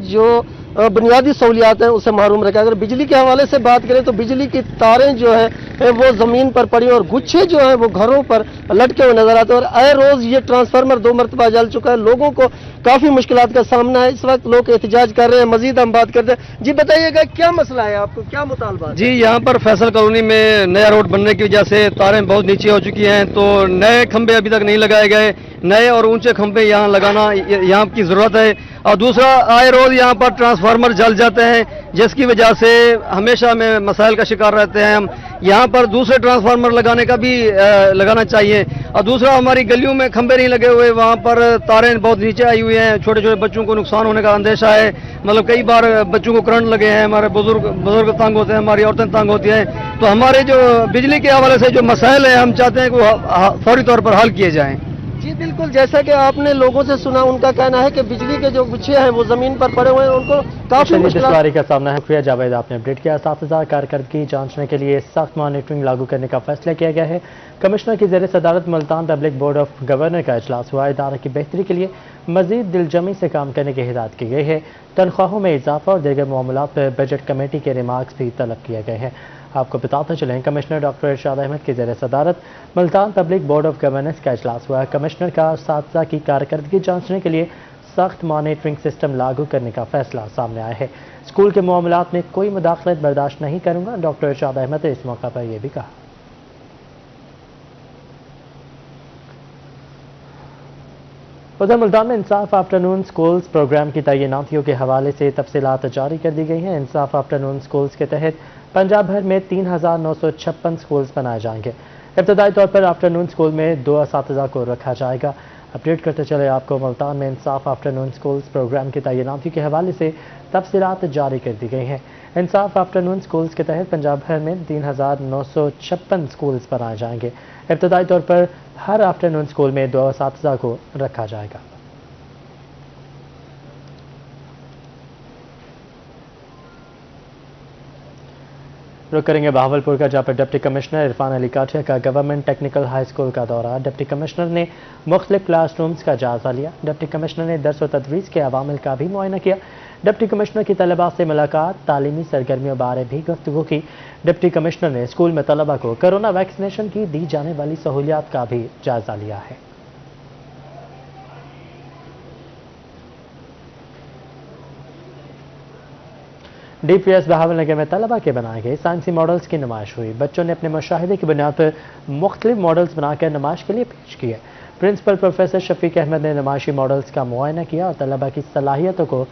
Speaker 21: जो बुनियादी सहूलियात हैं उससे महरूम रखा। अगर बिजली के हवाले से बात करें तो बिजली की तारें जो है वो ज़मीन पर पड़ी और गुच्छे जो हैं वो घरों पर लटके हुए नजर आते हैं। और आए रोज़ ये ट्रांसफार्मर 2 मरतबा जल चुका है। लोगों को काफ़ी मुश्किलात का सामना है। इस वक्त लोग एहतजाज कर रहे हैं। मजीद हम बात करते हैं। जी बताइएगा क्या मसला है, आपको क्या मुतालबा?
Speaker 22: जी, यहाँ पर फैसल कॉलोनी में नया रोड बनने की वजह से तारें बहुत नीचे हो चुकी हैं, तो नए खंभे अभी तक नहीं लगाए गए। नए और ऊंचे खंभे यहाँ लगाना यहाँ की ज़रूरत है। और दूसरा, आए रोज़ यहाँ पर ट्रांसफार्मर जल जाते हैं, जिसकी वजह से हमेशा में मसाइल का शिकार रहते हैं हम। यहाँ पर दूसरे ट्रांसफार्मर लगाने का भी लगाना चाहिए। और दूसरा, हमारी गलियों में खंभे नहीं लगे हुए, वहाँ पर तारें बहुत नीचे आई हुई हैं। छोटे छोटे बच्चों को नुकसान होने का अंदेशा है। मतलब कई बार बच्चों को करंट लगे हैं। हमारे बुजुर्ग तंग होते हैं, हमारी औरतें तंग होती हैं। तो हमारे जो बिजली के हवाले से जो मसाइल हैं, हम चाहते हैं कि वो फौरी तौर पर हल किए जाएँ।
Speaker 21: जी बिल्कुल, जैसा कि आपने लोगों से सुना, उनका कहना है कि बिजली के जो गुच्छे हैं वो जमीन पर पड़े हुए हैं, उनको काफी
Speaker 1: दुश्वारी का सामना है। शुक्रिया जावेद, आपने अपडेट किया। असातिज़ा कारकर्दगी जांचने के लिए सख्त मॉनिटरिंग लागू करने का फैसला किया गया है। कमिश्नर की ज़ेर सदारत Multan public board of governor का इजलास हुआ। इदारे की बेहतरी के लिए मजीद दिलजमी से काम करने की हिदायत की गई है। तनख्वाहों में इजाफा और दीगर मामलात पर बजट कमेटी के रिमार्क्स भी तलब किए गए हैं। आपको बताते चलें, कमिश्नर डॉक्टर इरशाद अहमद की ज़ेर सदारत Multan public board of governance का इजलास हुआ है। कमिश्नर का असातिज़ा की कारकर्दगी जांचने के लिए सख्त मॉनिटरिंग सिस्टम लागू करने का फैसला सामने आया है। स्कूल के मामलात में कोई मुदाखलत बर्दाश्त नहीं करूंगा, डॉक्टर इरशाद अहमद ने इस मौका पर यह भी कहा। उधर मुल्तान में इंसाफ आफ्टरनून स्कूल्स प्रोग्राम की तैनातियों के हवाले से तफसीलात जारी कर दी गई हैं। इंसाफ आफ्टरनून स्कूल्स के तहत पंजाब भर में 3,956 स्कूल्स बनाए जाएंगे। इब्तदाई तौर पर आफ्टरनून स्कूल में 2 असातिज़ा को रखा जाएगा। अपडेट करते चले आपको, मुल्तान में इंसाफ आफ्टरनून स्कूल्स प्रोग्राम की तैनाती के हवाले से तफसीलात जारी कर दी गई हैं। इंसाफ आफ्टरनून स्कूल्स के तहत पंजाब भर में 3,956 स्कूल्स बनाए जाएंगे। इब्तदाई तौर पर हर आफ्टरनून स्कूल में 2 असातिज़ा को रखा जाएगा। रुक करेंगे बहावलपुर का, जहाँ पर डिप्टी कमिश्नर इरफान अली काठिया का गवर्नमेंट टेक्निकल हाई स्कूल का दौरा। डिप्टी कमिश्नर ने मुख्तलिफ क्लास रूम्स का जायजा लिया। डिप्टी कमिश्नर ने दर्स व तदरीस के अवामिल का भी मुआयना किया। डिप्टी कमिश्नर की तलबा से मुलाकात, तालीमी सरगर्मियों बारे भी गुफ्तगू की। डिप्टी कमिश्नर ने स्कूल में तलबा को कोरोना वैक्सीनेशन की दी जाने वाली सहूलियात का भी जायजा लिया है। DPS बहावलनगर में तलबा के बनाए गए साइंसी मॉडल्स की नुमाइश हुई। बच्चों ने अपने मुशाहिदे की बुनियाद पर मुख्तलिफ मॉडल्स बनाकर नुमाइश के लिए पेश किए। प्रिंसिपल प्रोफेसर शफीक अहमद ने नुमाइशी मॉडल्स का मुआयना किया और तलबा की सलाहियतों को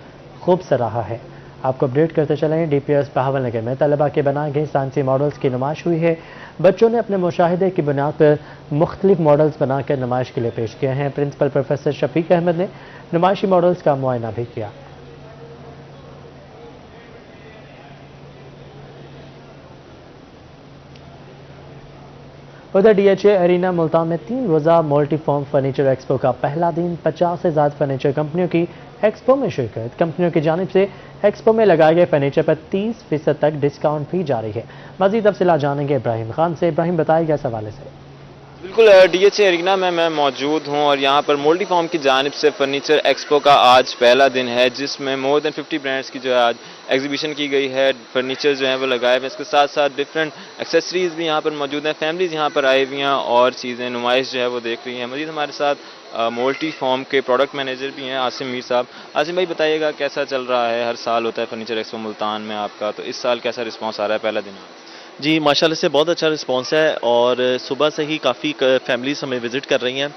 Speaker 1: खूब सराहा है। آپ کو اپڈیٹ کرتے چلیں DPS بہاول نگر میں طلبہ کے بنائے گئے سائنسی ماڈلز کی نمائش ہوئی ہے. بچوں نے اپنے مشاہدے کی بنیاد پر مختلف ماڈلز بنا کر نمائش کے لیے پیش کیے ہیں. پرنسپل پروفیسر شفیق احمد نے نمائشی ماڈلز کا معائنہ بھی کیا. ادھر DHA ارینا ملتان میں 3 روزہ ملٹی فارم فرنیچر ایکسپو کا پہلا دن 50 سے زائد فرنیچر کمپنیوں کی ایکسپو میں شرکت. کمپنیوں کی جانب سے ایکسپو میں لگائے گئے فرنیچر پر 30% تک ڈسکاؤنٹ بھی جاری ہے. مزید تفصیلات جانیں گے ابراہیم خان سے. ابراہیم بتائے گا اس حوالے سے.
Speaker 2: بالکل DHA ارینا میں موجود ہوں اور یہاں پر ملٹی فارم کی جانب سے فرنیچر ایکسپو کا آج پہلا دن ہے جس میں مور دین 50 برانڈز کی جو ہے آج ایگزیبیشن کی گئی ہے. فرنیچر جو ہیں وہ لگائے ہوئے ہیں, اس کے ساتھ ساتھ ڈفرینٹ ایکسیسریز بھی یہاں پر موجود ہیں. فیملیز یہاں پر آئی ہوئی ہیں اور چیزیں نمائش جو ہے وہ دیکھ رہی ہیں. مزید ہمارے ساتھ ملٹی فارم کے پروڈکٹ مینیجر بھی ہیں عاصم میر صاحب. عاصم بھائی بتائیے گا کیسا چل رہا ہے؟ ہر سال ہوتا ہے فرنیچر ایکسپو ملتان میں آپ کا, تو اس سال کیسا رسپانس آ رہا ہے پہلا دن؟
Speaker 3: جی ماشاءاللہ سے بہت اچھا رسپانس ہے اور صبح سے ہی کافی فیملیز ہمیں وزٹ کر رہی ہیں.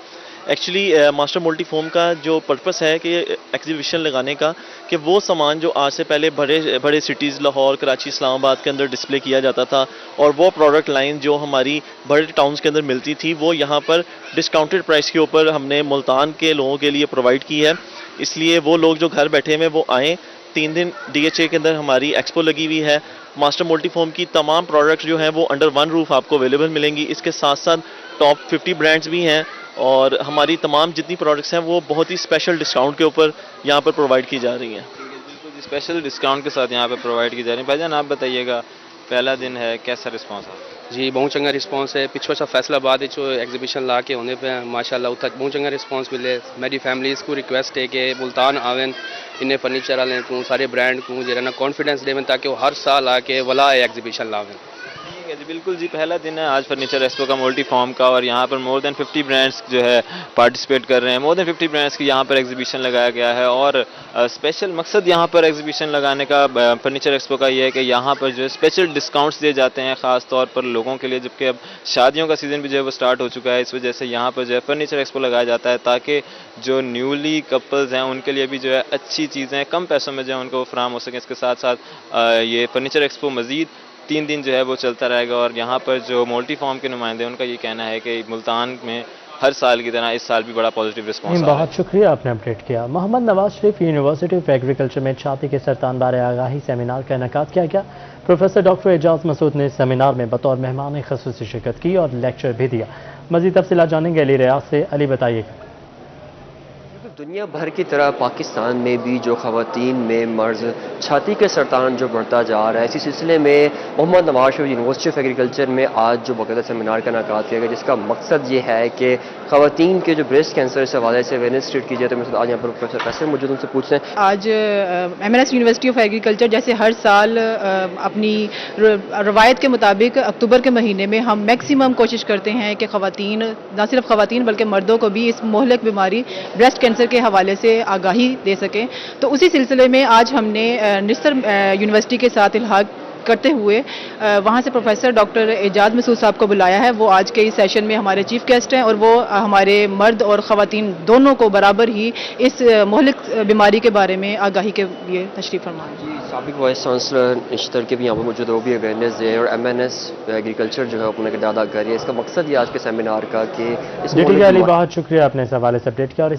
Speaker 3: ایکچولی ماسٹر ملٹی فارم کا جو پرپس ہے کہ ایگزیبیشن لگانے کا کہ وہ سامان جو آج سے پہلے بڑے سٹیز لاہور, کراچی, اسلام آباد کے اندر ڈسپلے کیا جاتا تھا اور وہ پروڈکٹ لائن جو ہماری بڑے ٹاؤنز کے اندر ملتی تھی وہ یہاں پر ڈسکاؤنٹڈ پرائس کے اوپر ہم نے ملتان کے لوگوں کے لیے پرووائڈ کی ہے. اس لیے وہ لوگ جو گھر بیٹھے ہوئے وہ آئیں. 3 دن DHA کے اندر ہماری ایکسپو لگی ہوئی ہے. ماسٹر ملٹی فارم کی تمام پروڈکٹس جو ہیں وہ انڈر ون روف آپ کو اویلیبل ملیں گی. اس کے ساتھ ساتھ ٹاپ 50 برانڈز بھی ہیں اور ہماری تمام جتنی پروڈکٹس ہیں وہ بہت ہی اسپیشل ڈسکاؤنٹ کے اوپر یہاں پر پرووائڈ کی جا رہی ہیں.
Speaker 2: بالکل اسپیشل ڈسکاؤنٹ کے ساتھ یہاں پہ پرووائڈ کی جا رہی ہیں. بھائی جان آپ بتائیے گا پہلا دن ہے کیسا رسپانس ہے؟
Speaker 23: جی بہت چنگا رسپانس ہے. پچھو سا فیصلہ آباد ایگزیبیشن لا کے ہونے پہ ماشاءاللہ اتنا بہت چنگا رسپانس ملے. میری فیملیز کو ریکویسٹ ہے کہ ملتان آویں انہیں فرنیچر والے کو سارے برانڈ کو جو ہے نا کانفیڈینس دیں تاکہ وہ ہر سال آ کے ولا ایگزیبیشن لاویں.
Speaker 2: ٹھیک ہے جی بالکل جی پہلا دن ہے آج فرنیچر ایکسپو کا ملٹی فارم کا اور یہاں پر مور دین 50 برانڈس جو ہے پارٹیسپیٹ کر رہے ہیں. مور دین 50 برانڈس کی یہاں پر ایگزیبیشن لگایا گیا ہے اور اسپیشل مقصد یہاں پر ایگزیبیشن لگانے کا فرنیچر ایکسپو کا یہ ہے کہ یہاں پر جو ہے اسپیشل ڈسکاؤنٹس دیے جاتے ہیں خاص طور پر لوگوں کے لیے, جبکہ اب شادیوں کا سیزن بھی جو ہے وہ سٹارٹ ہو چکا ہے. اس وجہ سے یہاں پر جو ہے فرنیچر ایکسپو لگایا جاتا ہے تاکہ جو نیولی کپلز ہیں ان کے لیے بھی جو ہے اچھی چیزیں کم پیسوں میں جو ہے ان کو فراہم ہو سکیں. اس کے ساتھ ساتھ یہ فرنیچر ایکسپو مزید 3 دن جو ہے وہ چلتا رہے گا اور یہاں پر جو ملٹی فارم کے نمائندے ان کا یہ کہنا ہے کہ ملتان میں ہر سال کی طرح اس سال بھی بڑا پازیٹیو رسپانس.
Speaker 1: بہت شکریہ آپ نے اپڈیٹ کیا. محمد Nawaz Sharif university of agriculture میں چھاتی کے سرطان بارے آگاہی سیمینار کا انعقاد کیا گیا. پروفیسر ڈاکٹر اعجاز مسعود نے سیمینار میں بطور مہمان خصوصی شرکت کی اور لیکچر بھی دیا. مزید تفصیلات جانیں گے علی ریاض سے. علی بتائیے گا.
Speaker 24: دنیا بھر کی طرح پاکستان میں بھی جو خواتین میں مرض چھاتی کے سرطان جو بڑھتا جا رہا ہے, اسی سلسلے میں محمد Nawaz Sharif university of agriculture میں آج جو باقاعدہ سیمینار کا انعقاد کیا گیا جس کا مقصد یہ ہے کہ خواتین کے جو بریسٹ کینسر سے حوالے سے اویئرنیس کریٹ کی جائے. تو میرے ساتھ آج یہاں پر پروفیسر فیصل موجود ان سے پوچھتے ہیں.
Speaker 25: آج MNS یونیورسٹی آف ایگریکلچر جیسے ہر سال اپنی روایت کے مطابق اکتوبر کے مہینے میں ہم میکسیمم کوشش کرتے ہیں کہ خواتین, نہ صرف خواتین بلکہ مردوں کو بھی اس مہلک بیماری بریسٹ کینسر کے حوالے سے آگاہی دے سکیں. تو اسی سلسلے میں آج ہم نے نصر یونیورسٹی کے ساتھ الحاق کرتے ہوئے وہاں سے پروفیسر ڈاکٹر اعجاز مسعود صاحب کو بلایا ہے. وہ آج کے اس سیشن میں ہمارے چیف گیسٹ ہیں اور وہ ہمارے مرد اور خواتین دونوں کو برابر ہی اس مہلک بیماری کے بارے میں آگاہی کے لیے تشریف فرما ہیں.
Speaker 24: سابق وائس چانسلر نشتر کے بھی یہاں پر موجود ہے, وہ بھی اویئرنیس دے اور MNS ایگریکلچر جو ہے اپنے کردار ادا کر رہی ہے. اس کا مقصد یہ آج کے سیمینار کا کہ اس
Speaker 1: علی بہت شکریہ آپ نے اس حوالے سے اپڈیٹ کیا. اور